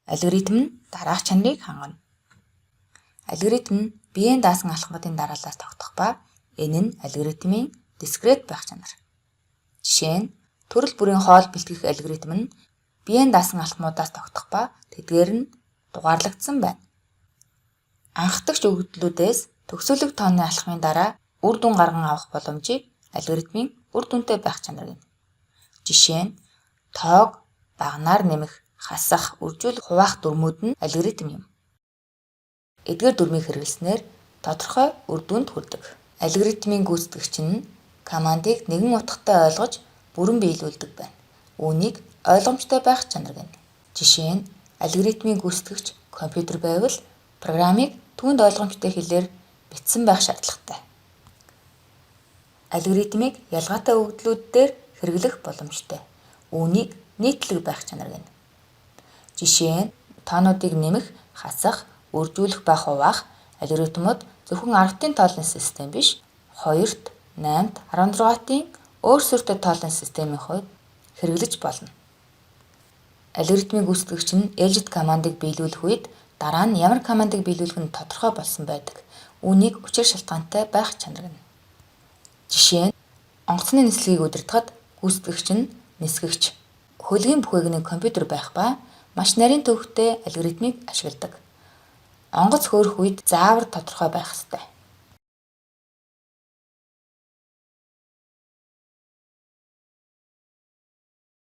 Алгоритм нь дараах чанарыг хангана. Алгоритм нь биеийн даасан алхмуудын дарааллаас тогтох ба энэ нь алгоритмын дискрет байх чанар. Жишээ нь төрөл бүрийн хоол бэлтгэх алгоритм нь биеийн даасан алхмуудаас тогтох ба тэдгээр нь дугаарлагдсан байна. Анхдагч өгөгдлүүдээс төгсөлөг тооны алхмын дараа үр дүн гарган авах боломжийг алгоритмын үр дүнтэй байх чанар гэнэ. Жишээ нь тоог багнаар нэмэх, хасах, үржүүлэх, хуваах дүрмүүд нь алгоритм юм. Эдгээр дүрмийг хэрэглэснээр тодорхой үр дүнд хүрдэг. Алгоритмын гүйцэтгэгч нь командыг нэгэн утгатай ойлгож бүрэн биелүүлдэг байна. Үүнийг ойлгомжтой байх чанар гэнэ. Жишээ нь алгоритмын гүйцэтгэгч компьютер байвал программыг түүнд ойлгомжтой хэлээр бичсэн байх шаардлагатай. Алгоритмыг ялгаатай өгөгдлүүд дээр хэрэглэх боломжтой. Үүнийг нийтлэг байх чанар гэнэ. Жишээ нь тоонуудыг нэмэх, хасах, үржүүлэх ба хуваах алгоритмууд зөвхөн 10-ын тоолны систем биш, 2-т, 8-т, 16-ийн өөрсөртэй тоолны системийн хувьд хэрэглэж болно. Алгоритмын гүйцэтгэгч нь ээлжит командыг биелүүлэх үед дараа нь ямар командыг биелүүлэх нь тодорхой болсон байдаг. Үүнийг учир шалтгаантай байх чанар гэнэ. Жишээ нь онгоцны нислэгийг удирдахад гүйцэтгэгч нь нисгэгч, хөлгийн бүхээгний компьютер байх ба маш нарийн төвхтэй алгоритмыг ашигладаг. Онгоц хөөрөх үед заавар тодорхой байх ёстой.